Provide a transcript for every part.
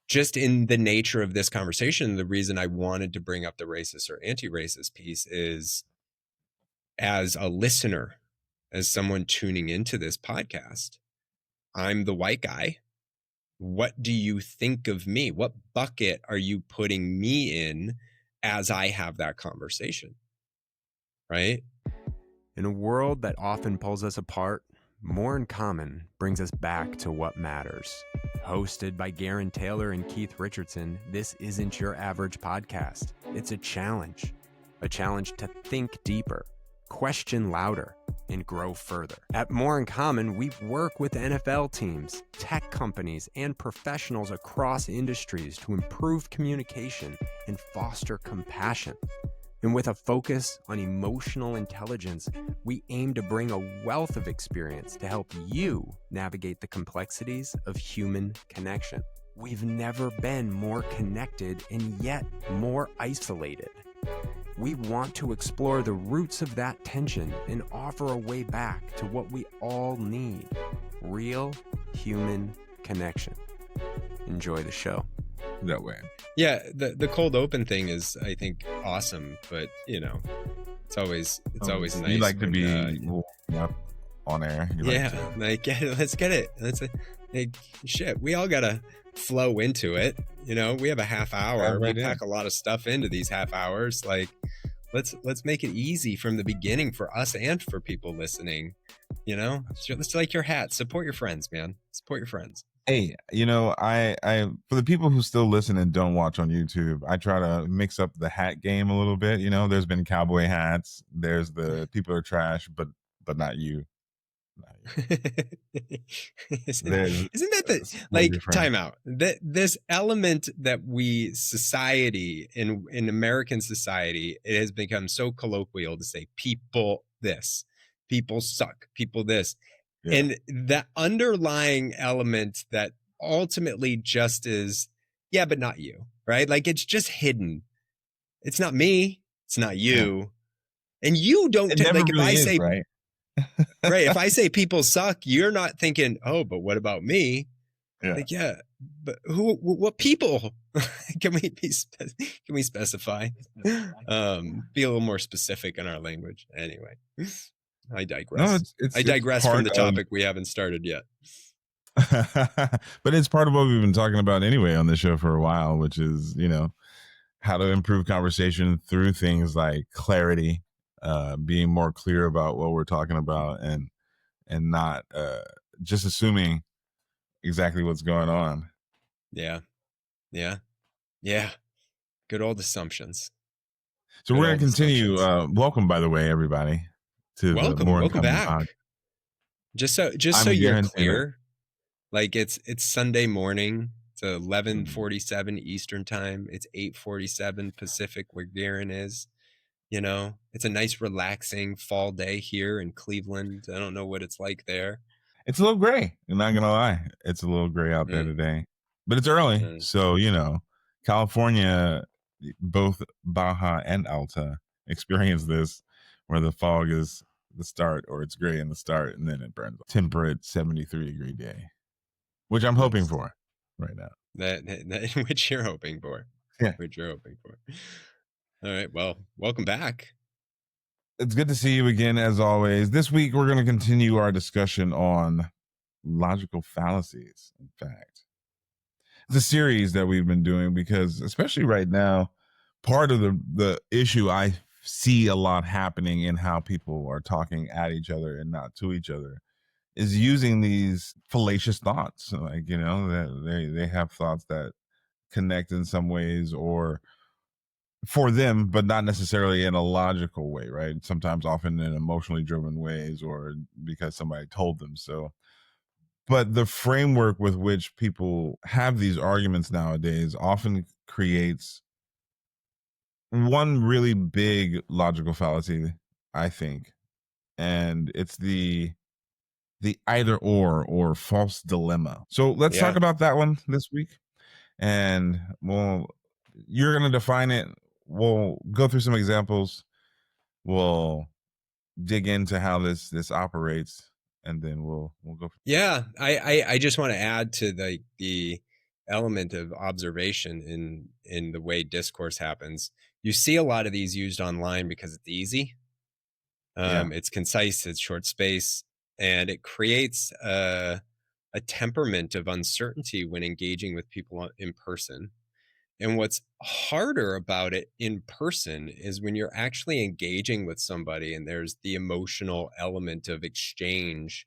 just in the nature of this conversation, the reason I wanted to bring up the racist or anti-racist piece is, as a listener, as someone tuning into this podcast, I'm the white guy. What do you think of me? What bucket are you putting me in as I have that conversation? Right? In a world that often pulls us apart, More in Common brings us back to what matters. Hosted by Gerren Taylor and Keith Richardson, this isn't your average podcast. It's a challenge to think deeper, question louder, and grow further. At More in Common, we work with NFL teams, tech companies, and professionals across industries to improve communication and foster compassion. And with a focus on emotional intelligence, we aim to bring a wealth of experience to help you navigate the complexities of human connection. We've never been more connected and yet more isolated. We want to explore the roots of that tension and offer a way back to what we all need: real human connection. Enjoy the show. That way. Yeah, the cold open thing is, I think, awesome, but it's always nice. You like to be on air. Let's get it. Shit, we all gotta flow into it. We have a half hour. We pack a lot of stuff into these half hours. Like, let's make it easy from the beginning for us and for people listening. It's like your hat. Support your friends, man. Support your friends. Hey, I for the people who still listen and don't watch on YouTube, I try to mix up the hat game a little bit. There's been cowboy hats. There's the people are trash, but not you. Isn't that the time out? This element that society in American society, it has become so colloquial to say people this, people suck, people this. Yeah. And that underlying element that ultimately just is, yeah, but not you, right? Like, it's just hidden. It's not me. It's not you. Yeah. And you don't like, if I say, right? Right. If I say people suck, you're not thinking, oh, but what about me? Yeah. Like, yeah, but what people can we specify? Be a little more specific in our language. Anyway. I digress. No, I digress from the topic we haven't started yet. But it's part of what we've been talking about anyway on the show for a while, which is, how to improve conversation through things like clarity, being more clear about what we're talking about, and not just assuming exactly what's going on. Yeah. Good old assumptions. So we're going to continue. Welcome, by the way, everybody. Welcome back. Pod. Just so you're clear, like it's Sunday morning. It's 11:47 Eastern time. It's 8:47 Pacific where Gerren is. It's a nice relaxing fall day here in Cleveland. I don't know what it's like there. It's a little gray. I'm not gonna lie. It's a little gray out there today, but it's early. So California, both Baja and Alta experience this, where the fog is the start, or it's gray in the start, and then it burns. Temperate 73-degree day, which I'm hoping for right now. That which you're hoping for. Yeah. Which you're hoping for. All right. Well, welcome back. It's good to see you again, as always. This week, we're going to continue our discussion on logical fallacies. In fact, it's a series that we've been doing because, especially right now, part of the issue I see a lot happening in how people are talking at each other and not to each other is using these fallacious thoughts. Like, that they have thoughts that connect in some ways, or for them, but not necessarily in a logical way, right? Sometimes often in emotionally driven ways, or because somebody told them so. But the framework with which people have these arguments nowadays often creates one really big logical fallacy, I think, and it's the either or false dilemma. So let's talk about that one this week, and you're going to define it. We'll go through some examples. We'll dig into how this operates, and then we'll go. Yeah, I just want to add to the element of observation in the way discourse happens. You see a lot of these used online because it's easy. Yeah. It's concise, it's short space, and it creates a temperament of uncertainty when engaging with people in person. And what's harder about it in person is when you're actually engaging with somebody and there's the emotional element of exchange,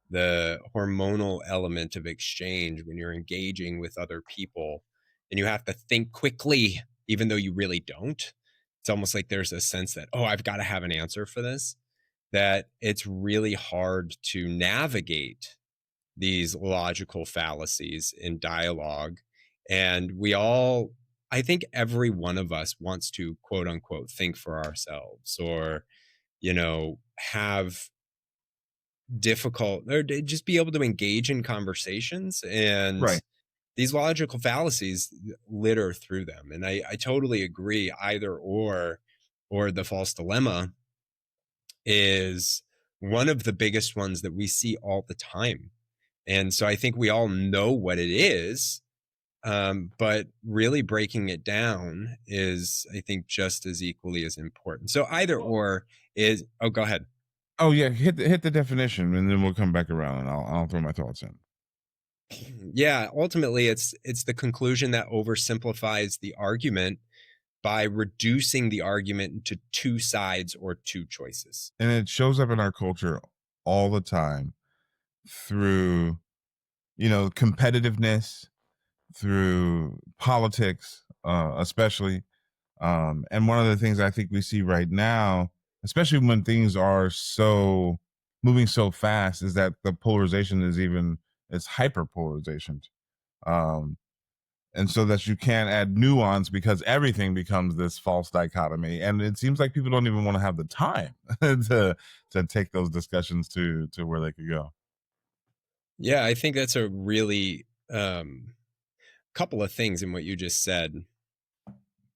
the hormonal element of exchange when you're engaging with other people and you have to think quickly, even though you really don't. It's almost like there's a sense that, oh, I've got to have an answer for this, that it's really hard to navigate these logical fallacies in dialogue. And we all, I think every one of us wants to quote unquote think for ourselves or, have difficult or just be able to engage in conversations. And Right. these logical fallacies litter through them. And I totally agree. Either or the false dilemma is one of the biggest ones that we see all the time. And so I think we all know what it is, but really breaking it down is, I think, just as equally as important. So either or is, oh, go ahead. Oh yeah, hit the definition, and then we'll come back around, and I'll throw my thoughts in. Yeah, ultimately, it's the conclusion that oversimplifies the argument by reducing the argument into two sides or two choices. And it shows up in our culture all the time through, competitiveness, through politics, especially. And one of the things I think we see right now, especially when things are so moving so fast, is that the polarization it's hyper polarization. Um, and so that you can't add nuance because everything becomes this false dichotomy, and it seems like people don't even want to have the time to take those discussions to where they could go. Yeah, I think that's a really couple of things in what you just said,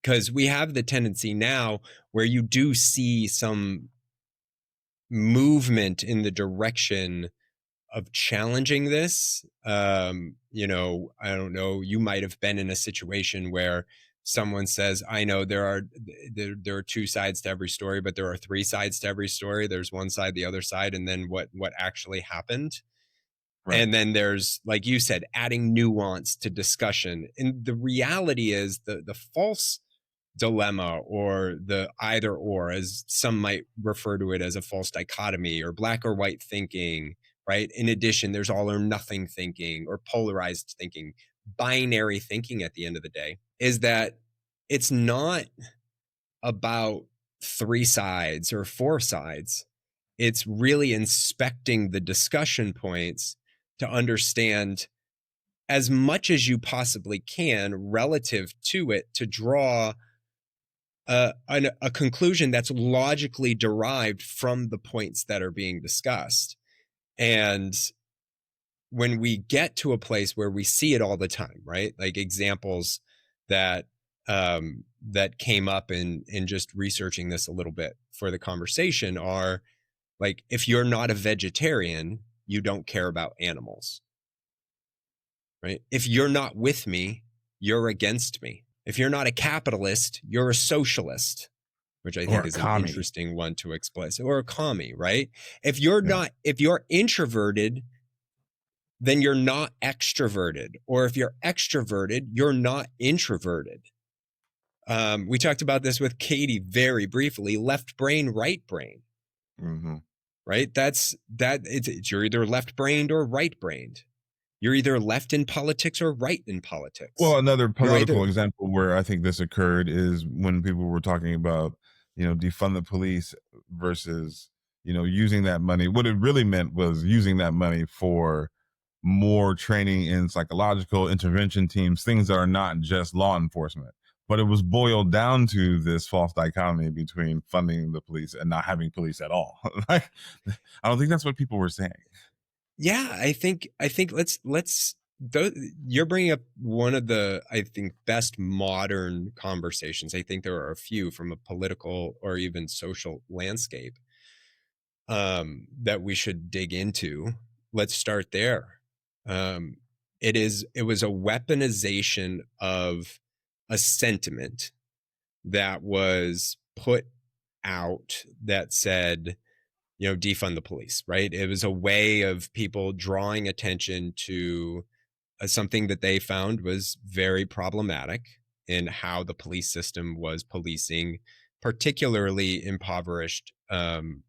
because we have the tendency now where you do see some movement in the direction of challenging this. I don't know, you might have been in a situation where someone says, I know there are two sides to every story, but there are three sides to every story. There's one side, the other side, and then what actually happened. Right. And then there's, like you said, adding nuance to discussion. And the reality is the false dilemma, or the either or, as some might refer to it, as a false dichotomy or black or white thinking, right? In addition, there's all or nothing thinking or polarized thinking, binary thinking at the end of the day, is that it's not about three sides or four sides. It's really inspecting the discussion points to understand as much as you possibly can relative to it, to draw a conclusion that's logically derived from the points that are being discussed. And when we get to a place where we see it all the time, right? Like examples that that came up in just researching this a little bit for the conversation are, like, if you're not a vegetarian, you don't care about animals, right? If you're not with me, you're against me. If you're not a capitalist, you're a socialist, which I Or think a is an commie. interesting one to explain. Or a commie, right? If you're introverted, then you're not extroverted. Or if you're extroverted, you're not introverted. We talked about this with Katie very briefly, left brain, right brain, Mm-hmm. right? You're either left brained or right brained. You're either left in politics or right in politics. Well, another You're political either, example where I think this occurred is when people were talking about, defund the police versus, using that money. What it really meant was using that money for more training in psychological intervention teams, things that are not just law enforcement. But it was boiled down to this false dichotomy between funding the police and not having police at all. Like, I don't think that's what people were saying. yeah, I think you're bringing up one of the, I think, best modern conversations. I think there are a few from a political or even social landscape that we should dig into. Let's start there. it was a weaponization of a sentiment that was put out that said, defund the police, right? It was a way of people drawing attention to something that they found was very problematic in how the police system was policing particularly impoverished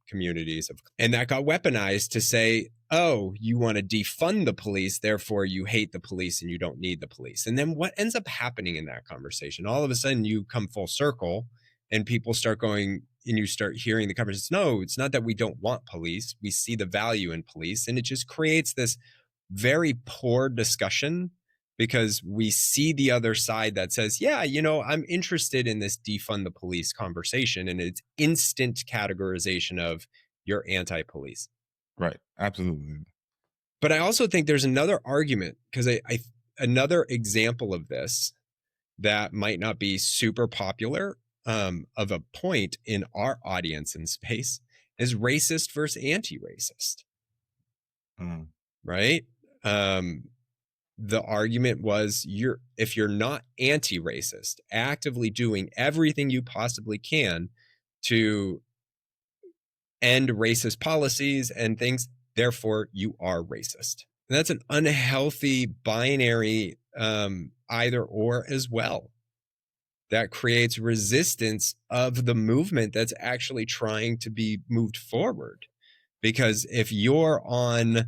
communities and that got weaponized to say, oh, you want to defund the police, therefore you hate the police and you don't need the police. And then what ends up happening in that conversation, all of a sudden you come full circle and people start going and you start hearing the conversation, no, it's not that we don't want police, we see the value in police. And it just creates this very poor discussion because we see the other side that says, yeah, I'm interested in this defund the police conversation, and it's instant categorization of you're anti-police. Right. Absolutely. But I also think there's another argument, because another example of this that might not be super popular of a point in our audience in space is racist versus anti-racist. Right? The argument was if you're not anti-racist, actively doing everything you possibly can to end racist policies and things, therefore you are racist. And that's an unhealthy binary either or as well. That creates resistance of the movement that's actually trying to be moved forward. Because if you're on,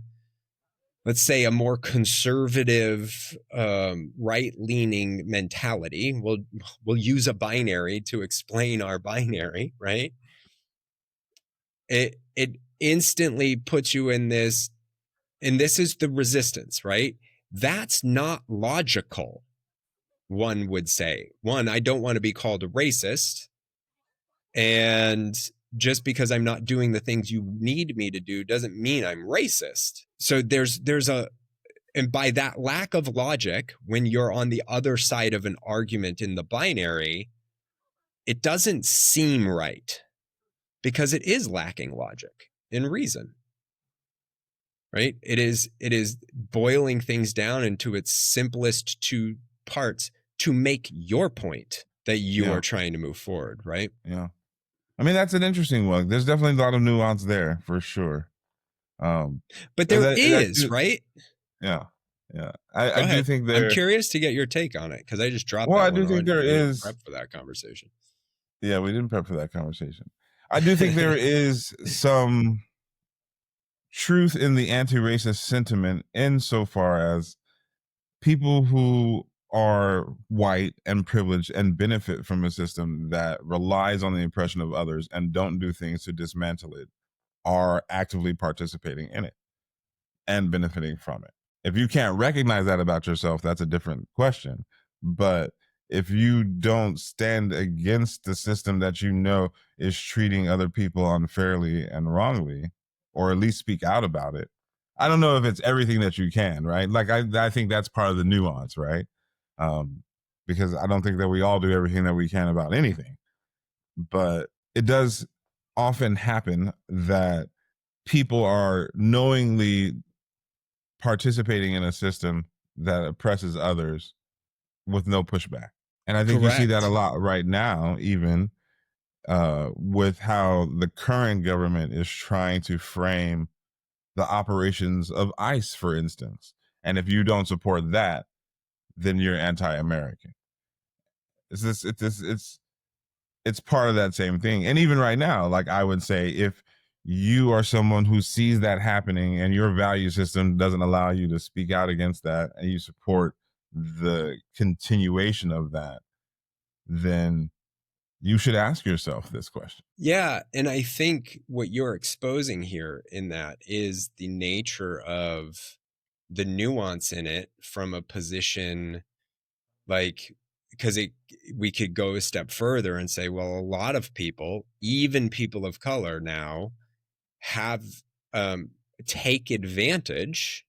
let's say, a more conservative, right-leaning mentality, we'll use a binary to explain our binary, right? It instantly puts you in this, and this is the resistance, right? That's not logical, one would say. One, I don't want to be called a racist, and just because I'm not doing the things you need me to do doesn't mean I'm racist. So and by that lack of logic, when you're on the other side of an argument in the binary, it doesn't seem right because it is lacking logic and reason, right? It is boiling things down into its simplest two parts to make your point that you are trying to move forward, right? Yeah. I mean, that's an interesting one. There's definitely a lot of nuance there for sure. But there is, right? Yeah. Yeah. I do think I'm curious to get your take on it because I just dropped well, that I do one think on there you. is Prep for that conversation. Yeah, we didn't prep for that conversation. I do think there is some truth in the anti-racist sentiment insofar as people who are white and privileged and benefit from a system that relies on the oppression of others and don't do things to dismantle it are actively participating in it and benefiting from it. If you can't recognize that about yourself, that's a different question. But if you don't stand against the system that you know is treating other people unfairly and wrongly, or at least speak out about it, I don't know if it's everything that you can, right? Like I think that's part of the nuance, right? Because I don't think that we all do everything that we can about anything. But it does often happen that people are knowingly participating in a system that oppresses others with no pushback. And I think you see that a lot right now, even with how the current government is trying to frame the operations of ICE, for instance. And if you don't support that, then you're anti-American. It's part of that same thing. And even right now, like I would say, if you are someone who sees that happening and your value system doesn't allow you to speak out against that and you support the continuation of that, then you should ask yourself this question. Yeah. And I think what you're exposing here in that is the nature of the nuance in it from a position like, because we could go a step further and say, well, a lot of people, even people of color now, have take advantage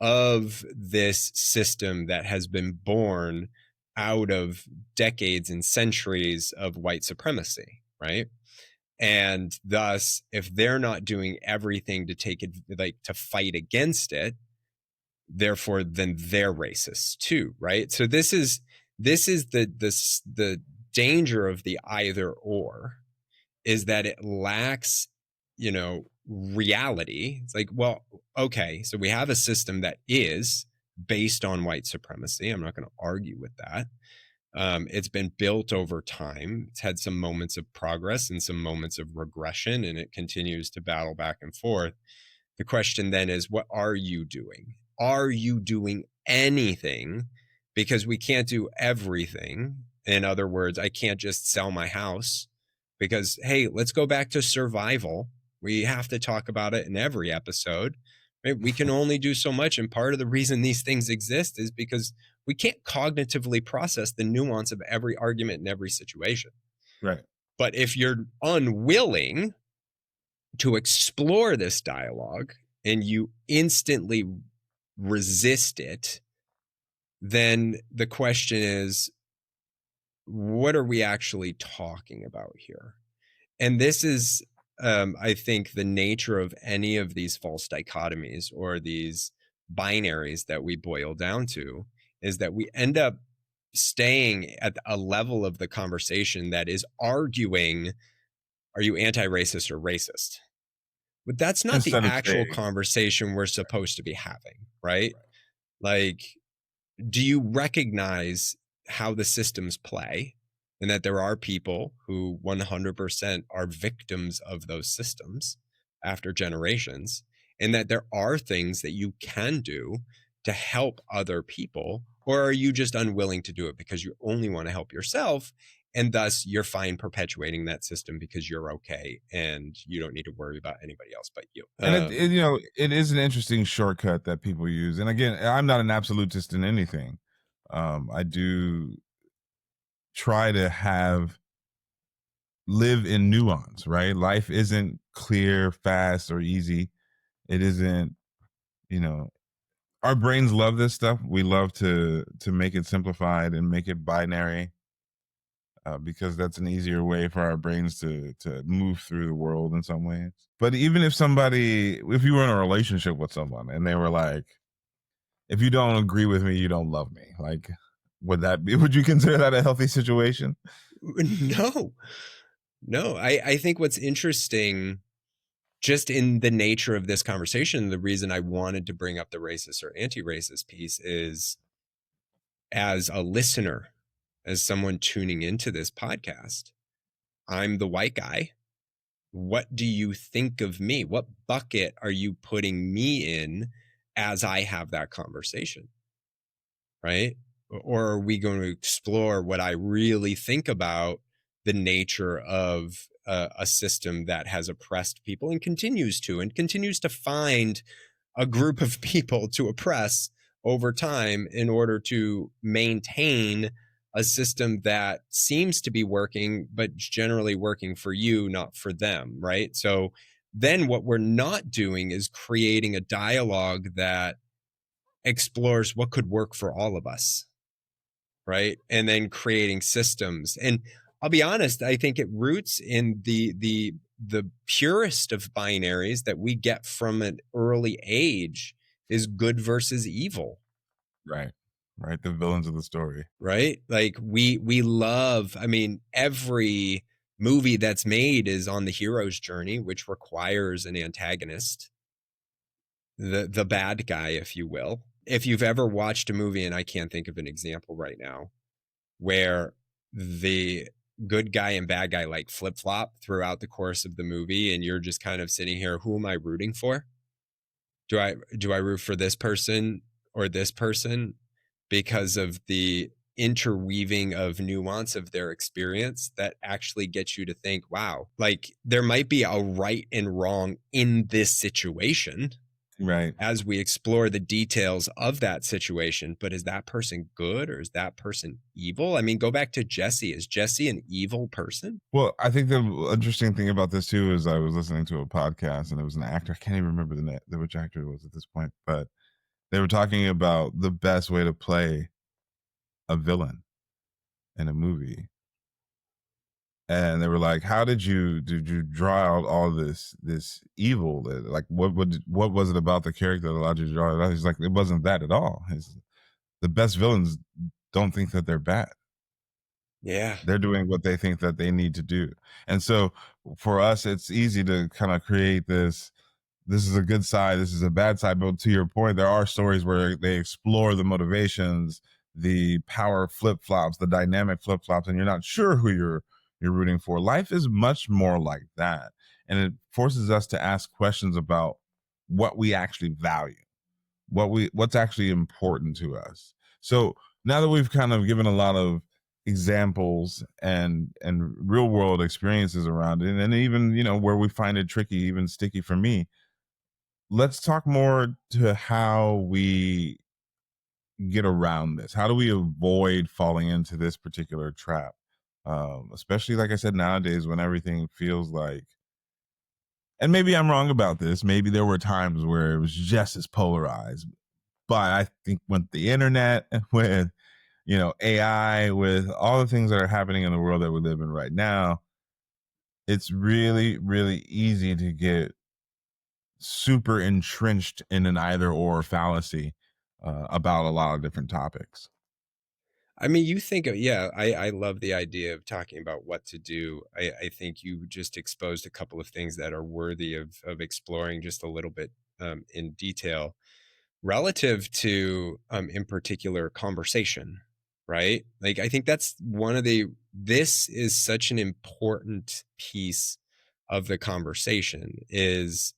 of this system that has been born out of decades and centuries of white supremacy, right? And thus, if they're not doing everything to take it, like to fight against it, therefore then they're racist too, right? So this is the danger of the either or, is that it lacks, reality. It's like, well, okay, so we have a system that is based on white supremacy. I'm not going to argue with that. It's been built over time. It's had some moments of progress and some moments of regression, and it continues to battle back and forth. The question then is, what are you doing? Are you doing anything? Because we can't do everything. In other words, I can't just sell my house because, hey, let's go back to survival. We have to talk about it in every episode. Right? We can only do so much. And part of the reason these things exist is because we can't cognitively process the nuance of every argument in every situation. Right. But if you're unwilling to explore this dialogue and you instantly resist it, then the question is, what are we actually talking about here? And this is, I think, the nature of any of these false dichotomies or these binaries that we boil down to, is that we end up staying at a level of the conversation that is arguing, are you anti-racist or racist? But that's not the Instead of actual saying, conversation we're supposed to be having, right? Like, do you recognize how the systems play and that there are people who 100% are victims of those systems after generations, and that there are things that you can do to help other people? Or are you just unwilling to do it because you only want to help yourself, and thus you're fine perpetuating that system because you're okay and you don't need to worry about anybody else but you? and it is an interesting shortcut that people use. And again, I'm not an absolutist in anything. I do try to live in nuance, right? Life isn't clear, fast, or easy. It isn't, our brains love this stuff. We love to make it simplified and make it binary, because that's an easier way for our brains to move through the world in some ways. But even if you were in a relationship with someone and they were like, if you don't agree with me, you don't love me, like, would you consider that a healthy situation? No. I think what's interesting, just in the nature of this conversation, the reason I wanted to bring up the racist or anti-racist piece is, as a listener, as someone tuning into this podcast, I'm the white guy. What do you think of me? What bucket are you putting me in as I have that conversation? Right? Or are we going to explore what I really think about the nature of a system that has oppressed people and continues to find a group of people to oppress over time in order to maintain a system that seems to be working, but generally working for you, not for them, right? So then what we're not doing is creating a dialogue that explores what could work for all of us, right? And then creating systems. And I'll be honest, I think it roots in the purest of binaries that we get from an early age, is good versus evil. Right. The villains of the story. Right? Like we love, I mean, every movie that's made is on the hero's journey, which requires an antagonist, the bad guy, if you will. If you've ever watched a movie, and I can't think of an example right now, where the good guy and bad guy like flip-flop throughout the course of the movie, and you're just kind of sitting here, who am I rooting for? Do I root for this person or this person because of the interweaving of nuance of their experience that actually gets you to think, wow, like there might be a right and wrong in this situation, right, as we explore the details of that situation. But is that person good or is that person evil? I mean, go back to Jesse. Is Jesse an evil person? Well, I think the interesting thing about this too is I was listening to a podcast and it was an actor. I can't even remember which actor it was at this point, but they were talking about the best way to play a villain in a movie. and they were like, "How did you draw out all this evil? Like, what was it about the character that allowed you to draw it out?" He's like, "It wasn't that at all. The best villains don't think that they're bad. Yeah. They're doing what they think that they need to do." And so for us, it's easy to kind of create this is a good side, this is a bad side. But to your point, there are stories where they explore the motivations, the power flip-flops, the dynamic flip-flops, and you're not sure who you're rooting for. Life is much more like that. And it forces us to ask questions about what we actually value, what's actually important to us. So now that we've kind of given a lot of examples and real world experiences around it, and even, you know, where we find it tricky, even sticky for me, let's talk more to how we get around this. How do we avoid falling into this particular trap? Especially, like I said, nowadays when everything feels like, and maybe I'm wrong about this, maybe there were times where it was just as polarized, but I think with the internet and with, you know, AI, with all the things that are happening in the world that we live in right now, it's really, really easy to get super entrenched in an either or fallacy about a lot of different topics. I mean, you think of, yeah, I love the idea of talking about what to do. I think you just exposed a couple of things that are worthy of exploring just a little bit in detail relative to, in particular, conversation, right? Like, I think that's one of this is such an important piece of the conversation is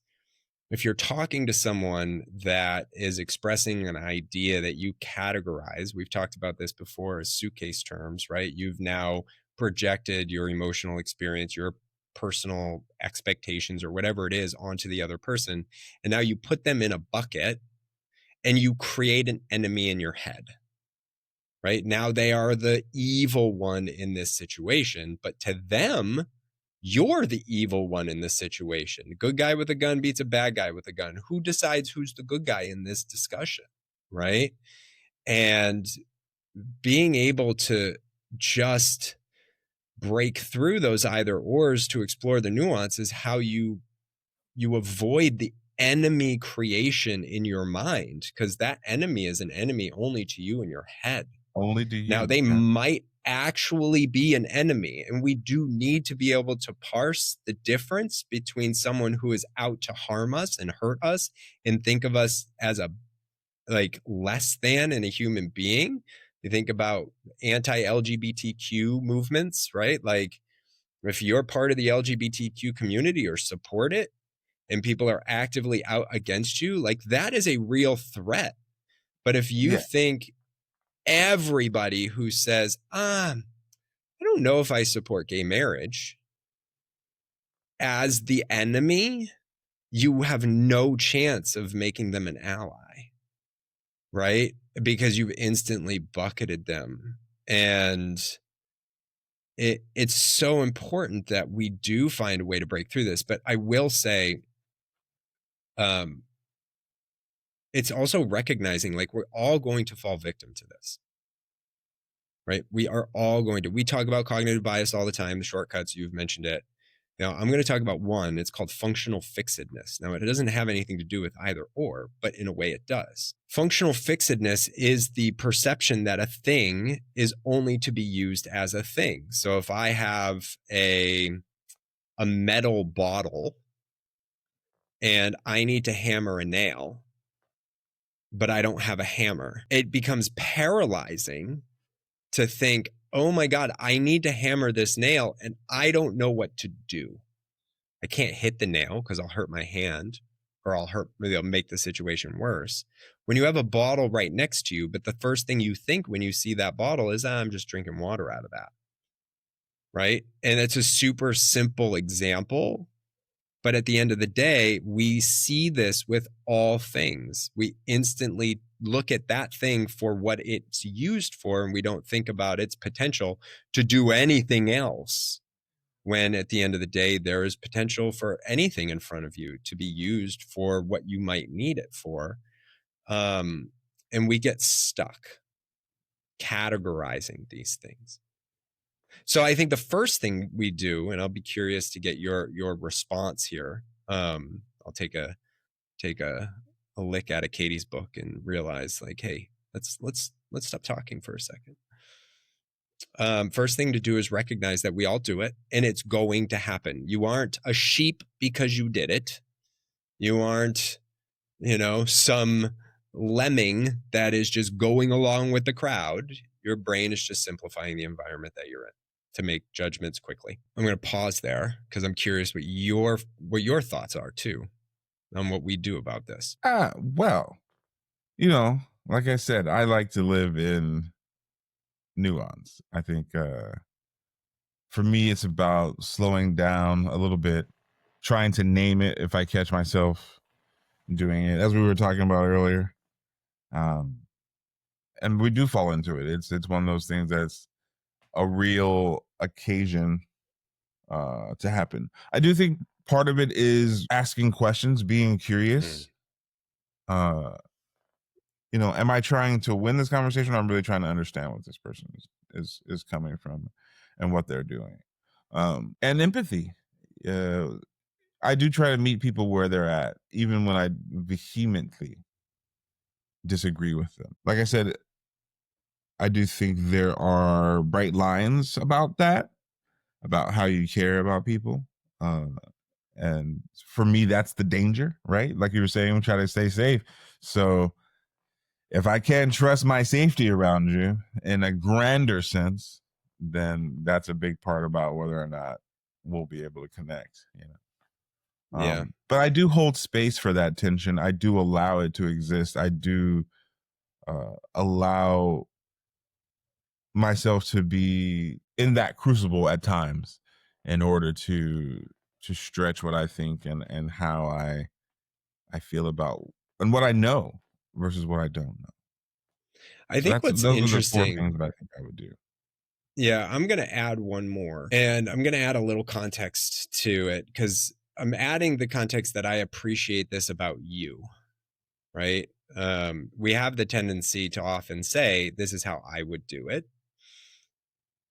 if you're talking to someone that is expressing an idea that you categorize, we've talked about this before as suitcase terms, right? You've now projected your emotional experience, your personal expectations, or whatever it is onto the other person. And now you put them in a bucket and you create an enemy in your head, right? Now they are the evil one in this situation, but to them, you're the evil one in this situation. A good guy with a gun beats a bad guy with a gun. Who decides who's the good guy in this discussion? Right. And being able to just break through those either ors to explore the nuance is how you avoid the enemy creation in your mind, because that enemy is an enemy only to you in your head. Only do Now, you. they Yeah. might actually be an enemy, and we do need to be able to parse the difference between someone who is out to harm us and hurt us and think of us as a like less than in a human being. You think about anti-LGBTQ movements, right? Like if you're part of the LGBTQ community or support it and people are actively out against you, like that is a real threat. But if you Yeah. think everybody who says, I don't know if I support gay marriage as the enemy, you have no chance of making them an ally, right? Because you've instantly bucketed them. And it's so important that we do find a way to break through this. But I will say, um, it's also recognizing like we're all going to fall victim to this, right? We are all going to, we talk about cognitive bias all the time, the shortcuts, you've mentioned it. Now, I'm going to talk about one. It's called functional fixedness. Now, it doesn't have anything to do with either or, but in a way it does. Functional fixedness is the perception that a thing is only to be used as a thing. So if I have a metal bottle and I need to hammer a nail, but I don't have a hammer, it becomes paralyzing to think, oh my God, I need to hammer this nail and I don't know what to do. I can't hit the nail because I'll hurt my hand or maybe I'll make the situation worse. When you have a bottle right next to you, but the first thing you think when you see that bottle is, I'm just drinking water out of that. Right. And it's a super simple example. But at the end of the day, we see this with all things. We instantly look at that thing for what it's used for, and we don't think about its potential to do anything else. When at the end of the day, there is potential for anything in front of you to be used for what you might need it for. And we get stuck categorizing these things. So I think the first thing we do, and I'll be curious to get your response here. I'll take a lick out of Katie's book and realize, like, hey, let's stop talking for a second. First thing to do is recognize that we all do it, and it's going to happen. You aren't a sheep because you did it. You aren't, some lemming that is just going along with the crowd. Your brain is just simplifying the environment that you're in to make judgments quickly. I'm going to pause there because I'm curious what your thoughts are too on what we do about this. Well, like I said, I like to live in nuance. I think for me, it's about slowing down a little bit, trying to name it if I catch myself doing it, as we were talking about earlier. And we do fall into it. It's one of those things that's a real occasion to happen. I do think part of it is asking questions, being curious. Am I trying to win this conversation, or I'm really trying to understand what this person is coming from and what they're doing? And empathy. I do try to meet people where they're at, even when I vehemently disagree with them. Like I said, I do think there are bright lines about that, about how you care about people. And for me, that's the danger, right? Like you were saying, we try to stay safe. So if I can't trust my safety around you in a grander sense, then that's a big part about whether or not we'll be able to connect, Yeah. But I do hold space for that tension. I do allow it to exist. I do allow myself to be in that crucible at times in order to stretch what I think and how I feel about and what I know versus what I don't know. I think what's interesting, are the 4 things that I think I would do. Yeah, I'm going to add one more, and I'm going to add a little context to it because I'm adding the context that I appreciate this about you, right? We have the tendency to often say, this is how I would do it.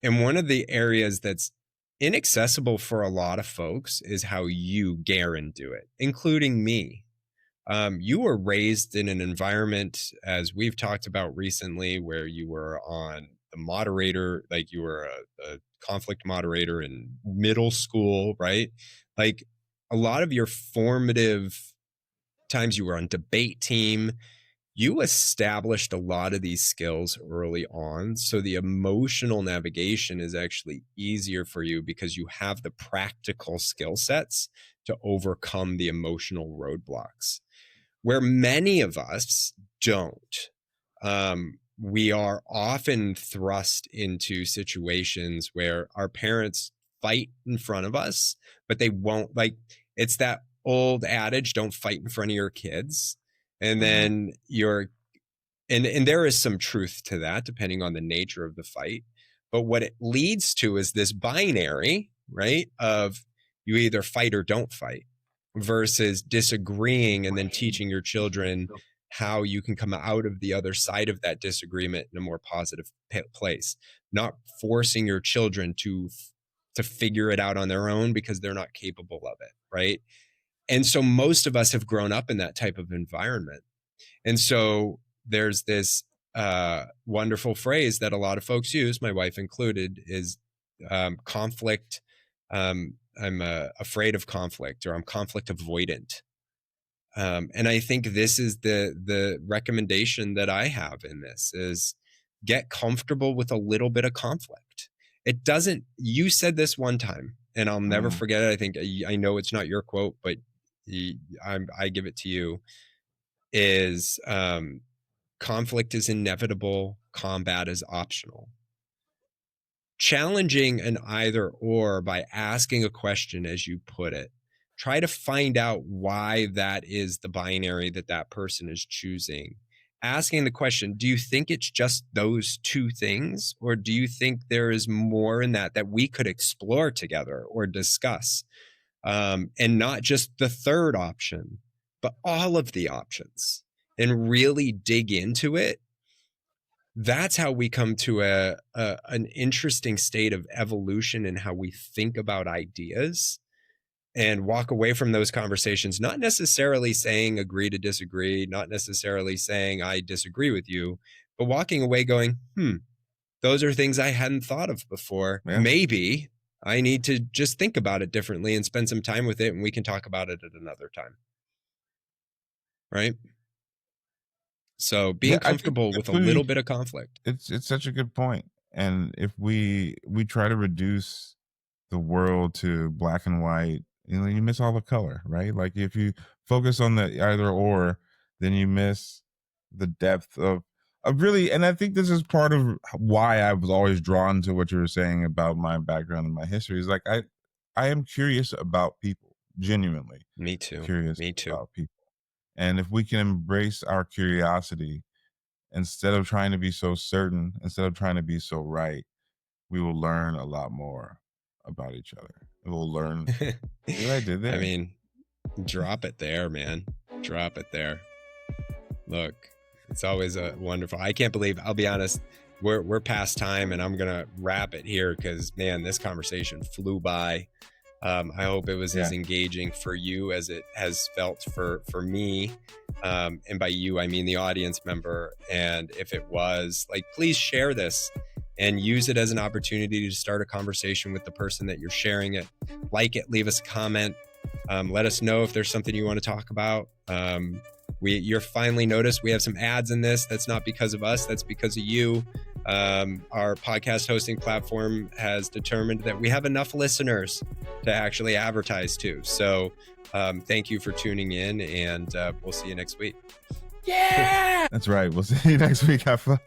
And one of the areas that's inaccessible for a lot of folks is how you, Gerren, do it, including me. You were raised in an environment, as we've talked about recently, where you were on the moderator, like you were a conflict moderator in middle school, right? Like a lot of your formative times you were on debate team, you established a lot of these skills early on. So the emotional navigation is actually easier for you because you have the practical skill sets to overcome the emotional roadblocks where many of us don't. We are often thrust into situations where our parents fight in front of us, but they won't, like, it's that old adage, don't fight in front of your kids. And then and there is some truth to that, depending on the nature of the fight. But what it leads to is this binary, right? Of you either fight or don't fight versus disagreeing and then teaching your children how you can come out of the other side of that disagreement in a more positive place, not forcing your children to figure it out on their own because they're not capable of it, right? And so most of us have grown up in that type of environment. And so there's this wonderful phrase that a lot of folks use, my wife included, is conflict. I'm afraid of conflict, or I'm conflict avoidant. And I think this is the recommendation that I have in this is get comfortable with a little bit of conflict. It doesn't, you said this one time, and I'll never forget it. I think I know it's not your quote, but I give it to you, is conflict is inevitable, combat is optional. Challenging an either or by asking a question, as you put it, try to find out why that is the binary that person is choosing. Asking the question, do you think it's just those two things? Or do you think there is more in that we could explore together or discuss? And not just the third option, but all of the options, and really dig into it. that's how we come to an interesting state of evolution in how we think about ideas, and walk away from those conversations, not necessarily saying agree to disagree, not necessarily saying I disagree with you, but walking away going, those are things I hadn't thought of before. Yeah. Maybe I need to just think about it differently and spend some time with it, and we can talk about it at another time. Right? So being comfortable with a little bit of conflict. It's such a good point. And if we try to reduce the world to black and white, you miss all the color, right? Like if you focus on the either or, then you miss the depth of really. And I think this is part of why I was always drawn to what you were saying about my background and my history. Is like I am curious about people, genuinely. Me too. Curious about people. And if we can embrace our curiosity instead of trying to be so certain, instead of trying to be so right, we will learn a lot more about each other. We'll learn. See what I did there? I mean, drop it there, man. Drop it there. Look, it's always a wonderful. I can't believe, I'll be honest, we're past time, and I'm gonna wrap it here because, man, this conversation flew by. I hope it was as engaging for you as it has felt for me. And by you, I mean the audience member. And if it was, like, please share this and use it as an opportunity to start a conversation with the person that you're sharing it. Like it, leave us a comment. Let us know if there's something you want to talk about. You're finally noticed we have some ads in this. That's not because of us. That's because of you. Our podcast hosting platform has determined that we have enough listeners to actually advertise to. So thank you for tuning in, and we'll see you next week. Yeah, that's right. We'll see you next week. Have fun.